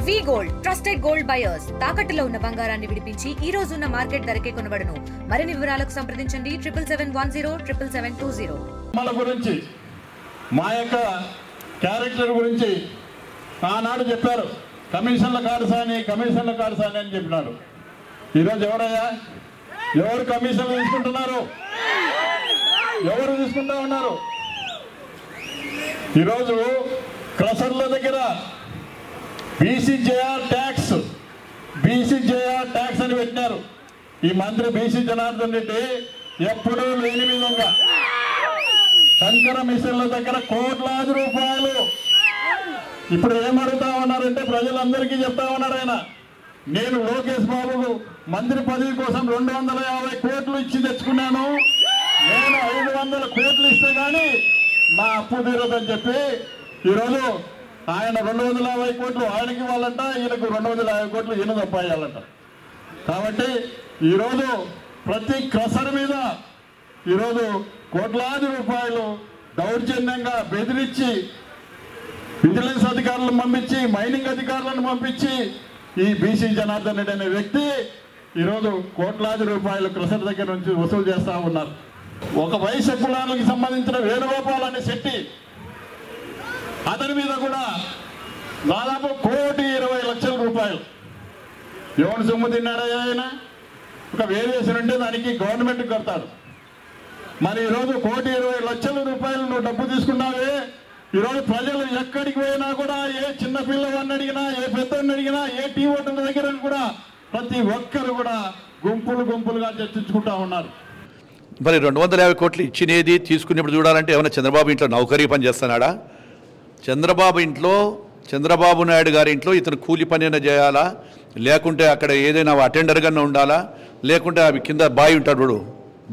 వి gold trusted gold buyers తాకట్టులో ఉన్న బంగారాన్ని విడిపించి ఈ రోజు ఉన్న మార్కెట్ ధరకే కొనబడును. మరిన్ని వివరాలకు సంప్రదించండి 77107720. మన గురించి మా యొక్క క్యారెక్టర్ గురించి ఆనాడు చెప్పారు. కమిషన్ల కారసాని అని చెప్పినారు. ఈరోజు ఎవరయ్యా, ఎవరు కమిషన్లు తీసుకుంటున్నారు? ఎవరు తీసుకుంటా ఉన్నారు? ఈరోజు క్రషర్ల దగ్గర బీసీజేఆర్ ట్యాక్స్ అని పెట్టినారు. ఈ మంత్రి బీసీ జనార్దన్ రెడ్డి ఎప్పుడూ లేని విధంగా శంకర మిషన్ల దగ్గర కోట్లాది రూపాయలు. ఇప్పుడు ఏమడుగుతా ఉన్నారంటే ప్రజలందరికీ చెప్తా ఉన్నారు ఆయన, నేను లోకేష్ బాబుకు మంత్రి పదవి కోసం 250 కోట్లు ఇచ్చి తెచ్చుకున్నాను, నేను 500 కోట్లు ఇస్తే కానీ నా అప్పు తీరదని చెప్పి ఈరోజు ఆయన 250 కోట్లు ఆయనకి ఇవ్వాలంట, ఈయనకు 250 కోట్లు ఈయన తప్పాయాలంట. కాబట్టి ఈరోజు ప్రతి క్రషర్ మీద ఈరోజు కోట్లాది రూపాయలు దౌర్జన్యంగా బెదిరించి విజిలెన్స్ అధికారులను పంపించి మైనింగ్ అధికారులను పంపించి ఈ బీసీ జనార్దన్ రెడ్డి అనే వ్యక్తి ఈరోజు కోట్లాది రూపాయలు క్రషర్ దగ్గర నుంచి వసూలు చేస్తూ ఉన్నారు. ఒక వైశ్య కులానికి సంబంధించిన వేణుగోపాల్ అనే శెట్టి, అతని మీద కూడా దాదాపు 1,20,00,000 రూపాయలు. ఎవరు సొమ్ము తిన్నాడా ఆయన? ఒక వేరియేషన్ ఉంటే దానికి గవర్నమెంట్ కడతాడు. మరి ఈరోజు 1,20,00,000 రూపాయలు నువ్వు డబ్బు తీసుకున్నావే. ఈరోజు ప్రజలు ఎక్కడికి పోయినా కూడా, ఏ చిన్న పిల్లవాడిని అడిగినా, ఏ పెద్దవాడిని అడిగినా, ఏ టీ హోటల్ దగ్గర కూడా ప్రతి ఒక్కరు కూడా గుంపులుగా చర్చించుకుంటా ఉన్నారు. మరి 250 కోట్లు ఇచ్చినేది తీసుకునేప్పుడు చూడాలంటే ఏమైనా చంద్రబాబు ఇంట్లో నౌకరీ పని చేస్తున్నాడా? చంద్రబాబు నాయుడు గారి ఇంట్లో ఇతను కూలి పని అయినా చేయాలా, లేకుంటే అక్కడ ఏదైనా అటెండర్గా ఉండాలా, లేకుంటే అవి కింద బాయ్ ఉంటాడు,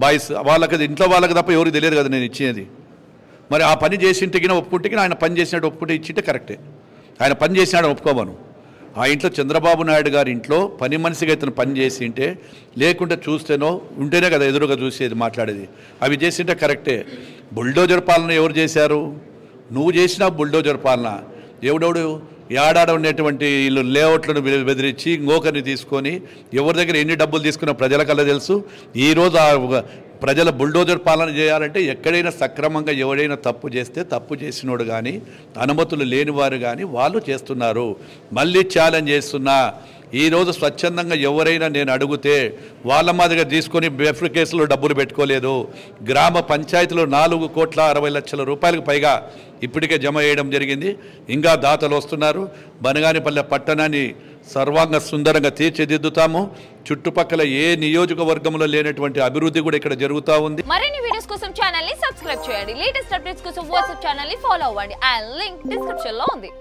బాయ్స్ వాళ్ళకి ఇంట్లో వాళ్ళకి తప్ప ఎవరికి తెలియదు కదా నేను ఇచ్చేది. మరి ఆ పని చేసింటికి ఒప్పుకుంటే ఆయన పని చేసినట్టు ఒప్పుకుంటే ఇచ్చింటే కరెక్టే. ఆయన పని చేసినాడు ఒప్పుకోమను. ఆ ఇంట్లో చంద్రబాబు నాయుడు గారి ఇంట్లో పని మనిషిగా ఇతను పని చేసింటే, లేకుంటే చూస్తేనో ఉంటేనే కదా ఎదురుగా చూసేది మాట్లాడేది. అవి చేసింటే కరెక్టే. బుల్డోజర్ పాలన ఎవరు చేశారు? నువ్వు చేసిన బుల్డోజర్ పాలన. ఎవడెవడు ఏడాడ ఉండేటువంటి వీళ్ళు లేఅవుట్లను బెదిరించి ఇంకొకరిని తీసుకొని ఎవరి దగ్గర ఎన్ని డబ్బులు తీసుకున్నా ప్రజలకల్లా తెలుసు. ఈరోజు ప్రజల బుల్డోజర్ పాలన చేయాలంటే ఎక్కడైనా సక్రమంగా ఎవడైనా తప్పు చేస్తే తప్పు చేసినోడు కానీ అనుమతులు లేనివారు కానీ వాళ్ళు చేస్తున్నారు. మళ్ళీ ఛాలెంజ్ చేస్తున్నా, ఈరోజు స్వచ్ఛందంగా ఎవరైనా నేను అడిగితే వాళ్ళ మాదిరిగా తీసుకొని బెఫ్ట్ కేసులో డబ్బులు పెట్టుకోలేదు. గ్రామ పంచాయతీలో 4,60,00,000 రూపాయలకు పైగా ఇప్పటికే జమ చేయడం జరిగింది. ఇంకా దాతలు వస్తున్నారు. బనగానిపల్లె పట్టణాన్ని సర్వాంగ సుందరంగా తీర్చిదిద్దుతాము. చుట్టుపక్కల ఏ నియోజకవర్గంలో లేనటువంటి అభివృద్ధి కూడా ఇక్కడ జరుగుతూ ఉంది. మరిన్ని వీడియోస్ కోసం ఛానల్ ని సబ్స్క్రైబ్ చేయండి. లేటెస్ట్ అప్డేట్స్ కోసం వాట్సాప్ ఛానల్ ని ఫాలో అవ్వండి. ఆ లింక్ డిస్క్రిప్షన్ లో ఉంది.